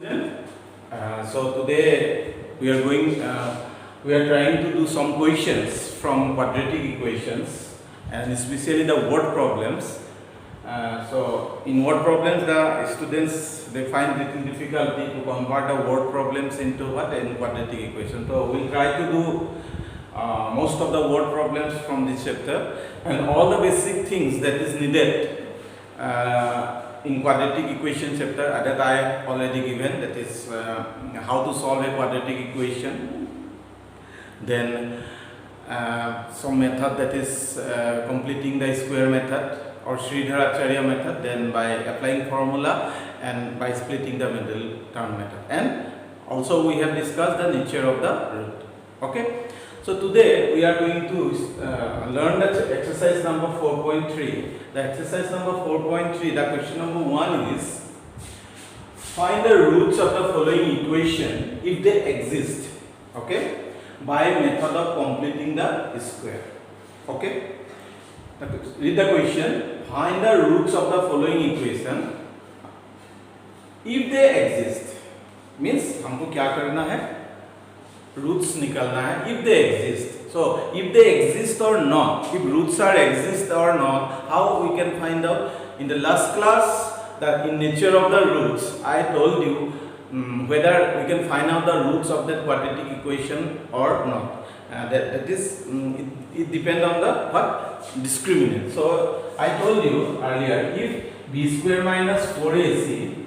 So today we are we are trying to do some questions from quadratic equations, and especially the word problems. So in word problems, the students they find little difficulty to convert the word problems into what in quadratic equation. So we'll try to do most of the word problems from this chapter, and all the basic things that is needed in quadratic equation chapter that I have already given, that is how to solve a quadratic equation, then some method, that is completing the square method or Sridhar-Acharya method, then by applying formula and by splitting the middle term method, and also we have discussed the nature of the root. Okay, so today we are going to learn the exercise number 4.3. The exercise number 4.3, the question number 1 is find the roots of the following equation if they exist, okay, by method of completing the square. Okay, read the question. Find the roots of the following equation if they exist, means हमको क्या करना है, roots निकालना है if they exist. So if they exist or not, if roots are exist or not, how we can find out? In the last class, that in nature of the roots, I told you whether we can find out the roots of that quadratic equation or not. That is it depends on the what discriminant. So I told you earlier, if b square minus 4ac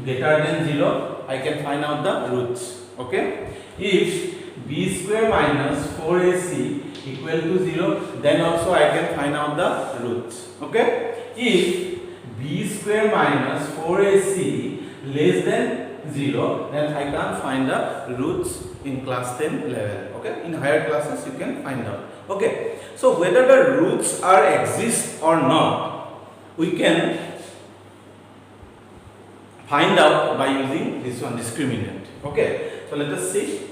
greater than 0, I can find out the roots. Okay, if b square minus 4ac equal to 0, then also I can find out the roots. Okay, if b square minus 4ac less than 0, then I can find the roots in class 10 level. Okay, in higher classes you can find out. Okay, so whether the roots are exist or not, we can find out by using this one, discriminant. Okay, so let us see.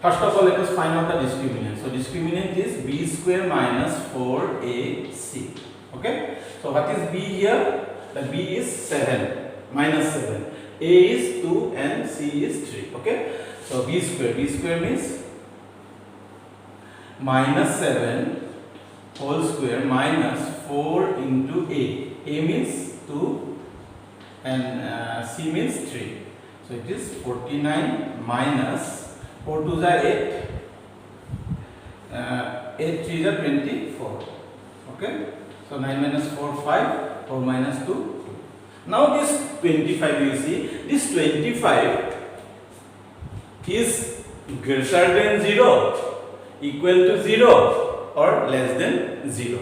First of all, let us find out the discriminant. So discriminant is b square minus 4ac. Okay, so what is b here? The b is 7, minus 7. A is 2 and c is 3. Okay, so b square means minus 7 whole square minus 4 into a means 2 and c means 3. So it is 49 minus 4 2s are 8, 8 3s are 24. Okay, so 9 minus 4 5, 4 minus 2 2. Now this 25, you see, this 25 is greater than 0, equal to 0 or less than 0.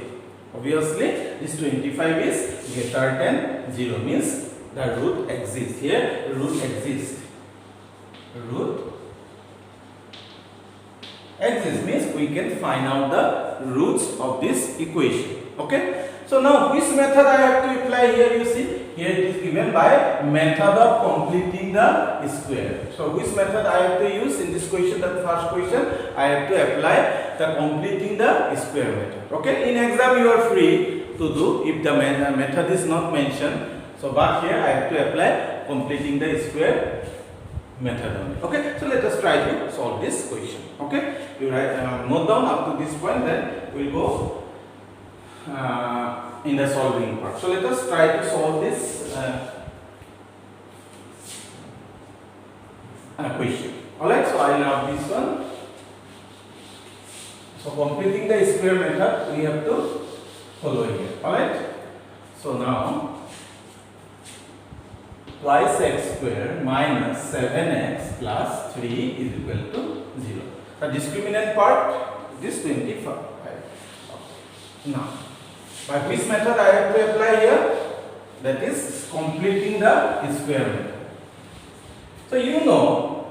Obviously this 25 is greater than 0, means the root exists. Here root exists. Root exists means we can find out the roots of this equation. Okay, so now which method I have to apply here? You see, here it is given by method of completing the square. So which method I have to use in this question? The first question, I have to apply the completing the square method. Okay, in exam you are free to do if the method is not mentioned. So but here I have to apply completing the square method only. Okay, so let us try to solve this question. Okay, you write note down up to this point, then we will go in the solving part. So let us try to solve this question. Alright, so I will have this one. So completing the square method we have to follow here. Alright, so now twice x square minus 7x plus 3 is equal to 0. The discriminant part is 25. Now, by which method I have to apply here? That is completing the square method. So you know,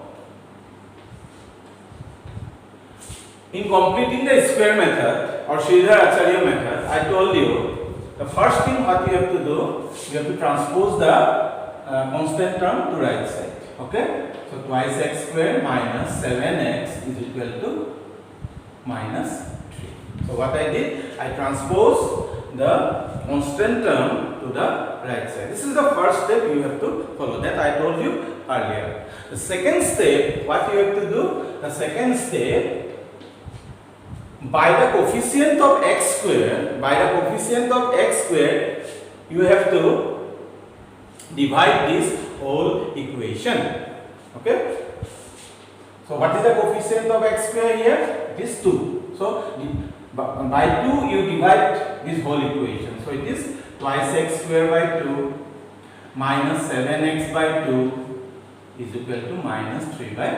in completing the square method or Sridhar-Acharya method, I told you the first thing what you have to do, you have to transpose the constant term to right side. Okay, so twice x square minus 7x is equal to minus 3. So what I did, I transpose the constant term to the right side. This is the first step you have to follow, that I told you earlier. The second step, what you have to do? The second step, by the coefficient of x square, you have to divide this whole equation. Okay? So what is the coefficient of x square here? It is 2. So by 2 you divide this whole equation. So it is twice x square by 2 minus 7x by 2 is equal to minus 3 by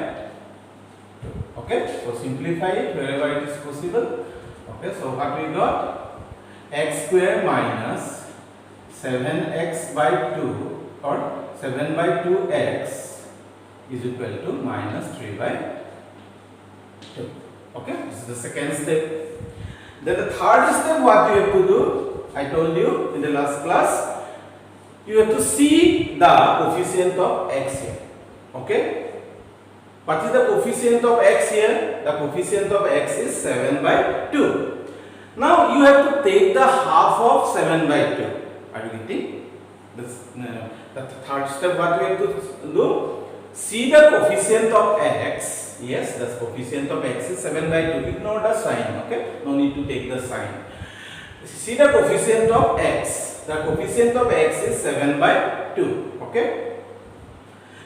2. Okay, so simplify it wherever it is possible. Okay, so what we got? X square minus 7x by 2 or 7 by 2x is equal to minus 3 by 2. Okay, this is the second step. Then the third step, what you have to do, I told you in the last class, you have to see the coefficient of x here. Okay, what is the coefficient of x here? The coefficient of x is 7 by 2. Now you have to take the half of 7 by 2. Are you getting this? The third step, what we have to do, see the coefficient of x. Yes, the coefficient of x is 7 by 2. Ignore the sign. Okay, no need to take the sign. See the coefficient of x. The coefficient of x is 7 by 2. Okay.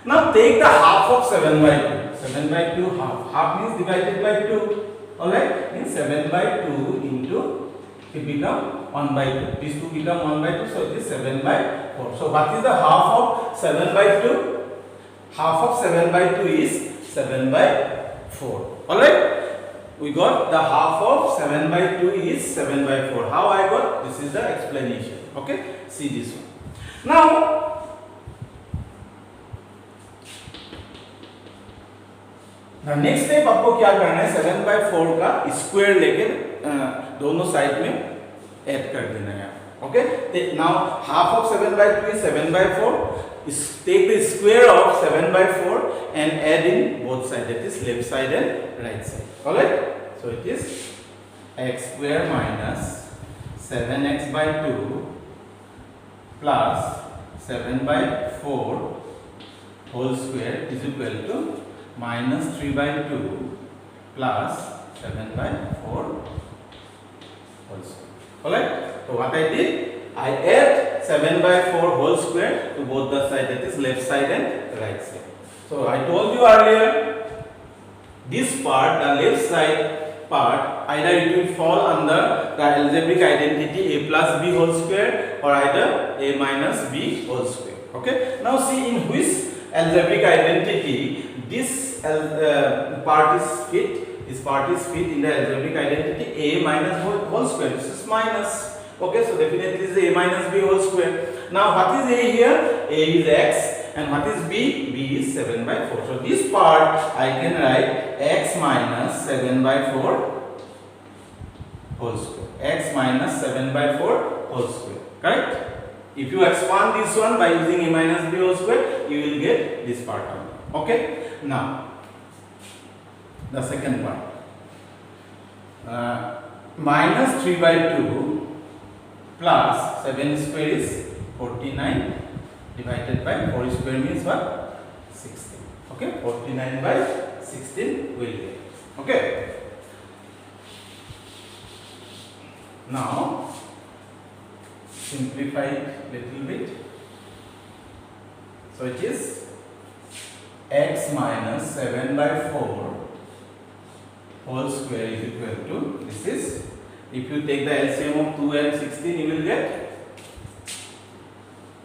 Now take the half of 7 by 2. 7 by 2 half. Half means divided by 2. Alright. Means 7 by 2 into, it become 1 by 2. These 2 become 1 by 2. So it is 7 by 4. So what is the half of 7 by 2? Half of 7 by 2 is 7 by 4. Alright. We got the half of 7 by 2 is 7 by 4. How I got? This is the explanation. Okay. See this one. Now, the next step आपको क्या करना है? 7 by 4 का square लेके दोनों side में add कर देना है. Okay. Now half of 7 by 2 is 7 by 4. Take the square of 7 by 4 and add in both sides, that is left side and right side. Alright. So it is x square minus 7x by 2 plus 7 by 4 whole square is equal to minus 3 by 2 plus 7 by 4 whole square. Alright. So what I did, I add 7 by 4 whole square to both the sides, that is left side and right side. So I told you earlier, this part, the left side part, either it will fall under the algebraic identity a plus b whole square or either a minus b whole square. Okay. Now see in which algebraic identity this part is fit. This part is fit in the algebraic identity a minus whole square. This is minus. Okay, so definitely is a minus b whole square. Now what is a here? A is x and what is b? B is 7 by 4. So this part I can write x minus 7 by 4 whole square. X minus 7 by 4 whole square. Correct? If you expand this one by using a minus b whole square, you will get this part only. Okay? Now, the second part. Minus 3 by 2 plus 7 square is 49 divided by 4 square means what? 16. Okay, 49 by 16 will get. Okay. Now simplify it little bit. So it is x minus 7 by 4 whole square is equal to, this is, if you take the LCM of 2 and 16, you will get,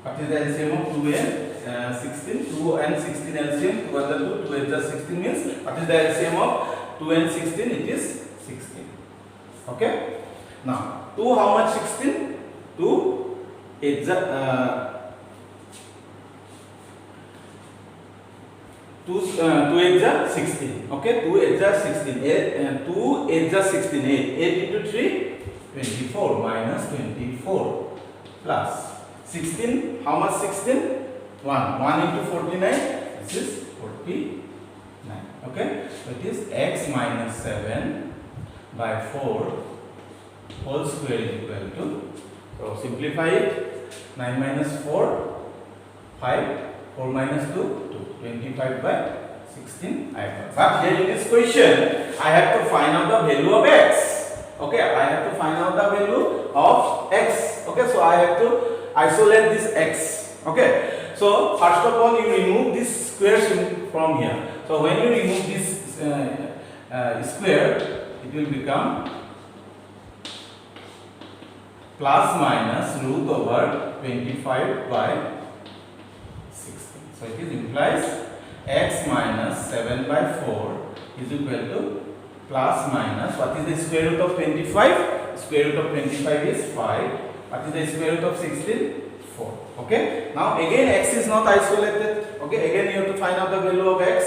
what is the LCM of 2 and 16? 2 and 16 LCM, 2 and 2 is just 16 means, what is the LCM of 2 and 16? It is 16. Okay. Now, 2 how much 16? 2 is 2 is 16. Okay, 2 is 16. 2 is 16. 8 into 3, 24 minus 24 plus 16. How much 16? 1. 1 into 49. This is 49. Okay, so it is x minus 7 by 4 whole square is equal to simplify it. 9 minus 4, 5. 4 minus 2, 2. 25 by 16 I have. But here in this question, I have to find out the value of x. Okay, I have to find out the value of x. Okay, so I have to isolate this x. Okay, so first of all, you remove this square from here. So when you remove this square, it will become plus minus root over 25 by 16. So it is implies x minus 7 by 4 is equal to plus minus, what is the square root of 25? Square root of 25 is 5. What is the square root of 16? 4. Okay. Now again x is not isolated. Okay. Again you have to find out the value of x.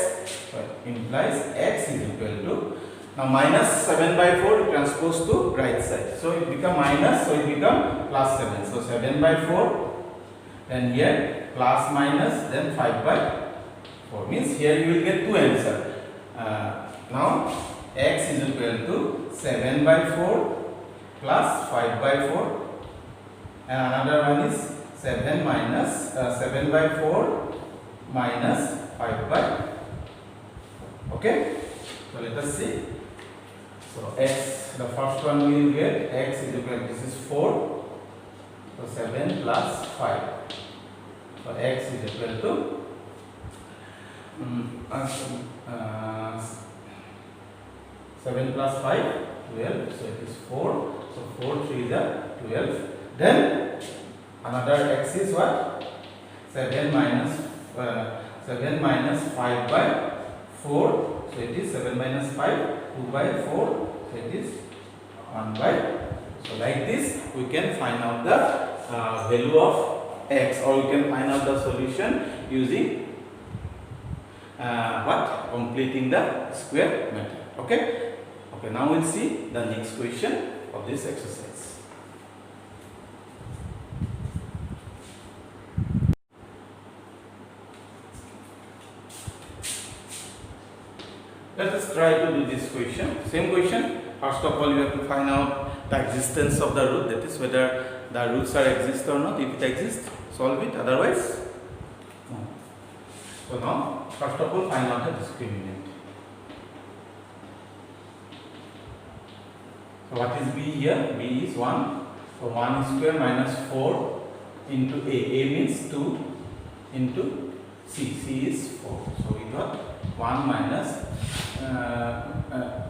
So it implies x is equal to, now minus 7 by 4 transpose to right side. So it become minus, so it become plus 7. So 7 by 4, then here plus minus, then 5 by 4. Means here you will get two answers. Now x is equal to 7 by 4 plus 5 by 4, and another one is 7 minus 7 by 4 minus 5 by 4. Okay, so let us see. So x, the first one we will get x is equal to, this is 4, so 7 plus 5, so x is equal to 7 plus 5, 12, so it is 4, so 4 3 is 12. Then another x is what? 7 minus 5 by 4, so it is 7 minus 5, 2 by 4, so it is 1 by 4. So like this we can find out the value of x, or we can find out the solution using completing the square method. Okay. Okay, now we'll see the next question of this exercise. Let us try to do this question. Same question. First of all, you have to find out the existence of the root, that is whether the roots are exist or not. If it exists, solve it, otherwise no. So now first of all, find out the discriminant. So what is b here? B is 1. So 1 square minus 4 into a. A means 2 into c. C is 4. So we got 1 minus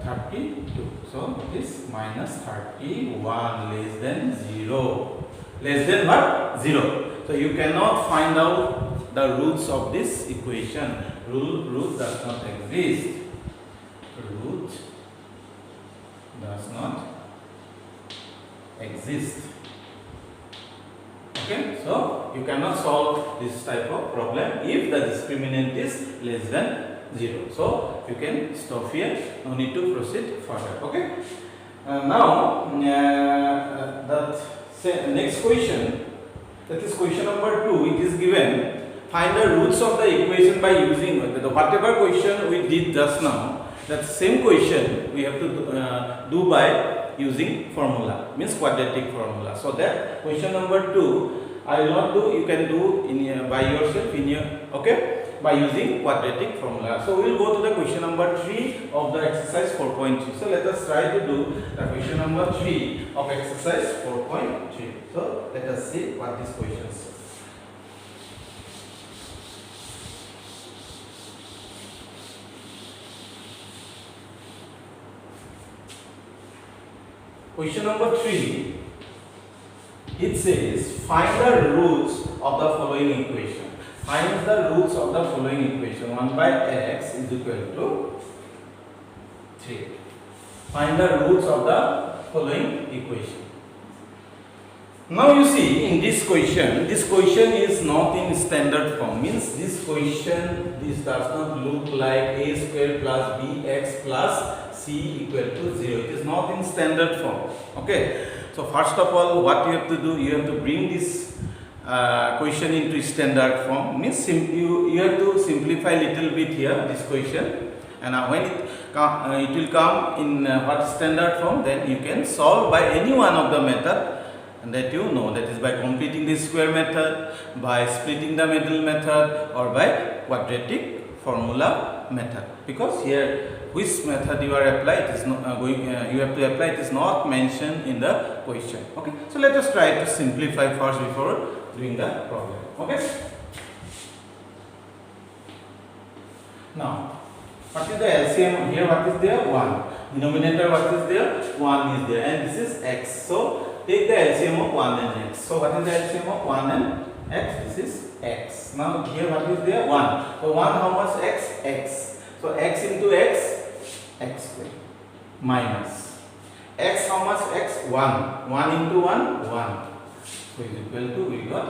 32. So it is minus 31 less than 0. Less than what? 0. So you cannot find out the roots of this equation. Root does not exist. Root does not exist. Okay, so you cannot solve this type of problem if the discriminant is less than 0. So you can stop here, no need to proceed further. Okay, now that next question, that is question number 2. It is given, find the roots of the equation by using whatever question we did just now. That same question we have to do by using formula, means quadratic formula. So that question number 2 I will not do, you can do in by yourself in your, okay, by using quadratic formula. So we will go to the question number 3 of the exercise 4.3. So let us try to do the question number 3 of exercise 4.3. So let us see what this question says. Question number 3, it says find the roots of the following equation. Find the roots of the following equation. 1 by x is equal to 3. Find the roots of the following equation. Now you see in this question is not in standard form. Means this does not look like a square plus bx plus c equal to 0. It is not in standard form. Okay. So first of all, what you have to do, you have to bring this question into standard form. Means you have to simplify little bit here this question, and when it will come in what standard form, then you can solve by any one of the method and that you know, that is by completing the square method, by splitting the middle method, or by quadratic formula method. Because here which method you are applying, it is not you have to apply, it is not mentioned in the question. Okay, so let us try to simplify first before doing the problem. Okay, now what is the LCM here? What is there? 1. Denominator, what is there? 1 is there, and this is x. So take the LCM of 1 and x. So what is the LCM of 1 and x? This is x. Now here what is there? 1. So 1, how much? X? X. So x into x, x square, minus x, how much? X? 1. 1 into 1, 1. So is equal to, we got,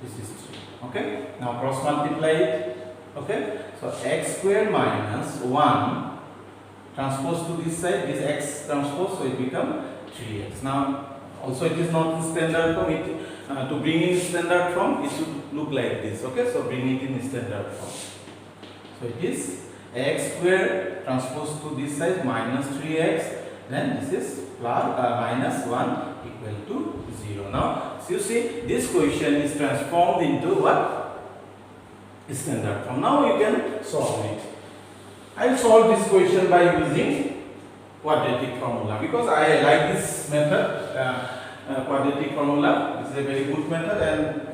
this is 3. Okay, now cross multiply it. Okay, so x square minus 1 transpose to this side, this x transpose, so it become 3x. Now also it is not in standard form, to bring in standard form it should look like this. Okay, so bring it in standard form. So it is x square transpose to this side minus 3x, then this is plus minus 1 equal to 0. Now so you see this question is transformed into what? Standard form. Now you can solve it. I will solve this question by using quadratic formula, because I like this method, quadratic formula. This is a very good method, and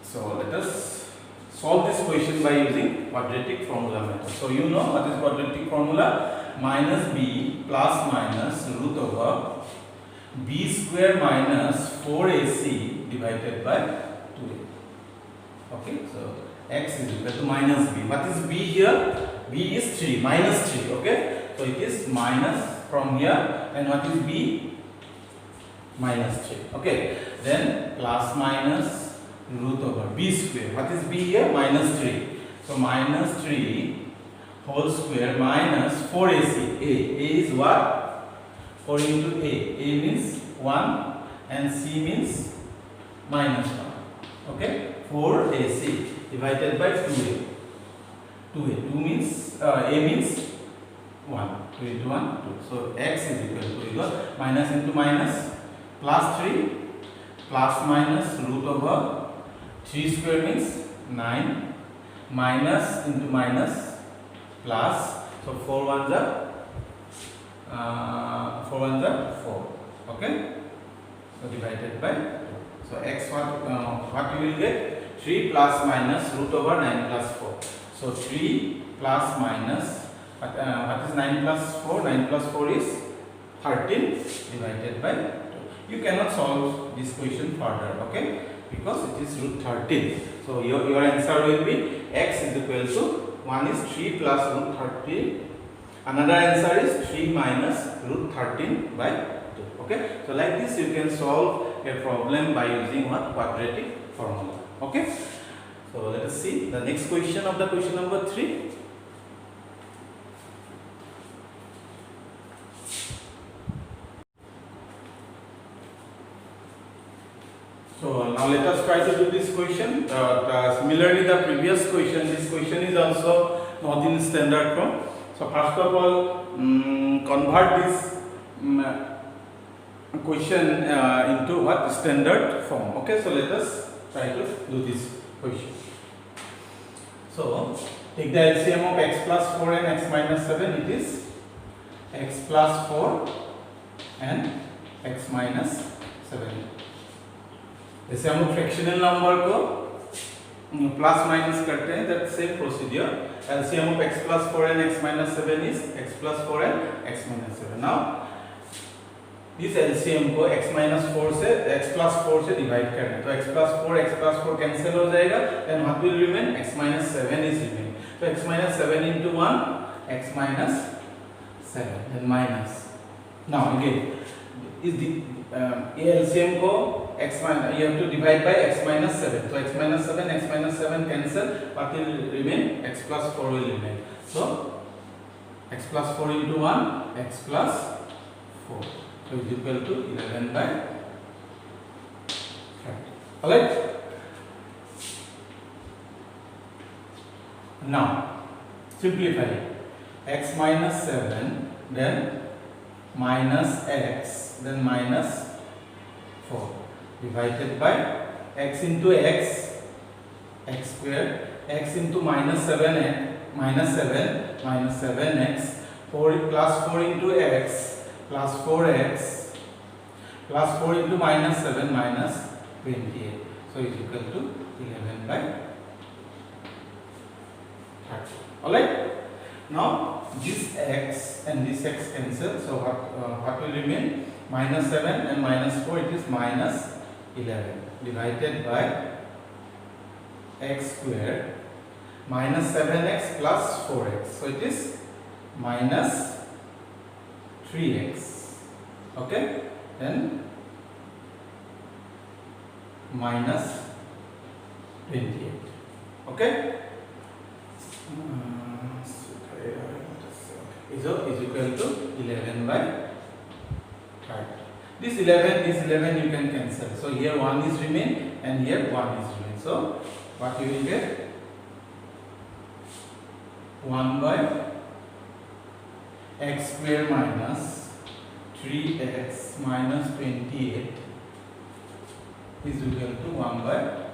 so let us solve this question by using quadratic formula method. So you know what is quadratic formula? Minus b plus minus root over b square minus 4ac divided by 2a. Okay, so x is equal to minus b. What is b here? B is 3, minus 3. Okay, so it is minus from here, and what is b? Minus 3. Okay, then plus minus root over b square. What is b here? Minus 3. So minus 3 whole square minus 4ac. A is what? 4 into a means 1 and c means minus 1. Okay, 4ac divided by 2a. 2 means a means 1. 2 into 1, 2. So x is equal to, you got minus into minus, plus 3 plus minus root over 3 square means 9, minus into minus plus, so 4 ones are 4. Okay, so divided by 2. So x what you will get? 3 plus minus root over 9 plus 4. So 3 plus minus what is 9 plus 4? 9 plus 4 is 13 divided by 2. You cannot solve this question further, okay, because it is root 13. So your answer will be x is equal to, one is 3 plus root 13, another answer is 3 minus root 13 by 2. Okay, so like this you can solve a problem by using what? Quadratic formula. Okay, so let us see the next question of the question number 3. So now let us try to do this question. Similarly, the previous question, this question is also not in standard form. So first of all, convert this question into what? Standard form. Okay, so let us try to do this question. So take the LCM of x plus 4 and x minus 7. It is x plus 4 and x minus 7. जैसे हम लोग fractional number को plus minus करते हैं, that same procedure. LCM of x plus 4 and x minus 7 is x plus 4 and x minus 7. Now this LCM को x minus 4 से x plus 4 से divide करना है, तो x plus 4 कैंसिल हो जाएगा, then what will remain? x minus 7 is remain. तो x minus 7 into 1, x minus 7, then minus. Now again is the LCM को x minus, you have to divide by x minus 7. So x minus 7 cancel, what will remain? X plus 4 will remain. So x plus 4 into 1, x plus 4. So is equal to 11 by 30. Alright. Now simplify it. X minus 7, then minus x, then minus 4 divided by x into x, x square, x into minus 7 minus 7x, 4 plus 4 into x plus 4x plus 4 into minus 7 minus 28. So is equal to 11 by 30. Alright. Now this x and this x cancel. So what will remain? Minus 7 and minus 4. It is minus 11 divided by x square minus 7x plus 4x. So it is minus 3x. Okay. Then minus 28. Okay. Is equal to 11 by 30. This 11 you can cancel. So here 1 is remain and here 1 is remain. So what you will get? 1 by x square minus 3x minus 28 is equal to 1 by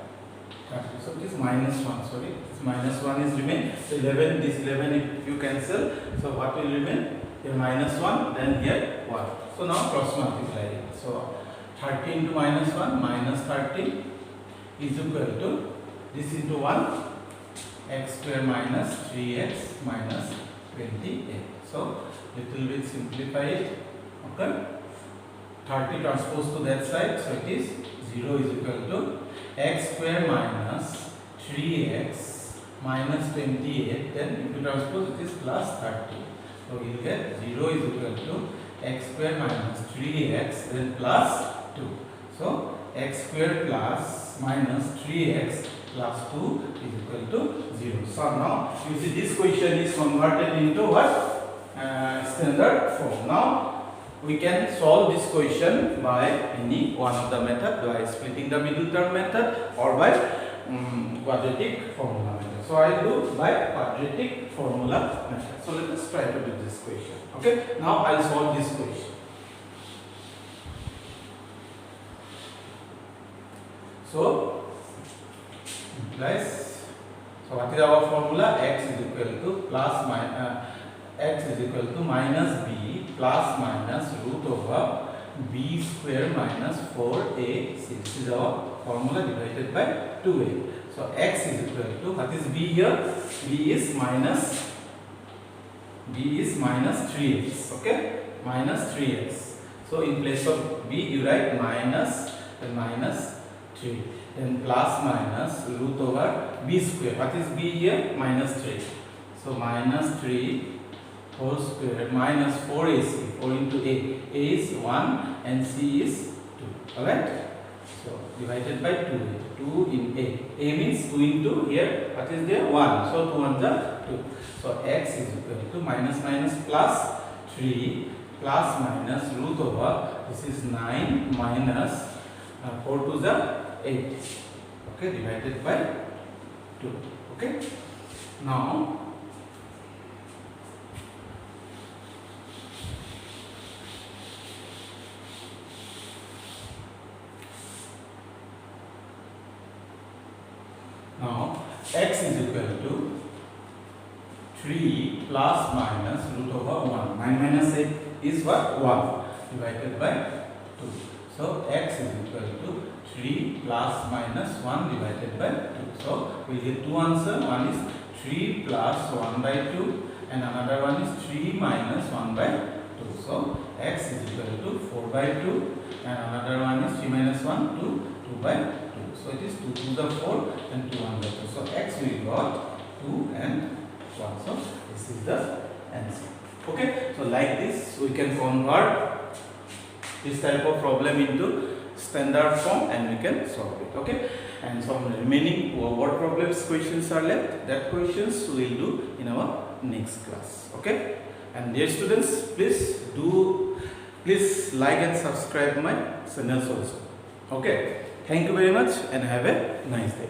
30. So this minus 1, sorry, this minus 1 is remain. So 11, this 11 if you cancel, so what will remain? Here minus 1, then here 1. So now cross multiply. So 30 into minus 1 minus 30 is equal to this into 1 x square minus 3x minus 28. So little bit simplify it. Okay. 30 transpose to that side, so it is 0 is equal to x square minus 3x minus 28. Then if you transpose, it is plus 30. So you will get 0 is equal to x square minus 3x then plus 2. So x square plus minus 3x plus 2 is equal to 0. So now you see this question is converted into what? Standard form. Now we can solve this question by any one of the method, by splitting the middle term method or by quadratic formula method. So I will do by quadratic formula method. So let us try to do this question. Okay. Now I will solve this question. So guys, so what is our formula? X is equal to plus minus x is equal to minus b plus minus root over b square minus 4ac. This is our formula divided by 2a. So x is equal to, what is b here? b is minus 3x. Okay, minus 3x. So in place of b you write minus, then minus 3, then plus minus root over b square. What is b here? Minus 3. So minus 3 whole square minus 4ac, 4 into a is 1 and c is 2. Alright. So divided by 2a, 2 in a means 2 into here, what is there? 1. So 2 on the 2. So x is equal to minus minus plus 3 plus minus root over, this is 9 minus 4 to the 8. Okay, divided by 2. Okay. Now x is equal to 3 plus minus root over 1. 9 minus 8 is what? 1 divided by 2. So x is equal to 3 plus minus 1 divided by 2. So we get two answers. One is 3 plus 1 by 2 and another one is 3 minus 1 by 2. So x is equal to 4 by 2 and another one is 3 minus 1 to 2 by 2. So it is 2 to the 4 and 2 on the 2. So x we got 2 and 1. So this is the answer. Okay. So like this we can convert this type of problem into standard form and we can solve it. Okay. And some remaining word problems questions are left. That questions we will do in our next class. Okay. And dear students, please like and subscribe my channel also. Okay. Thank you very much and have a nice day.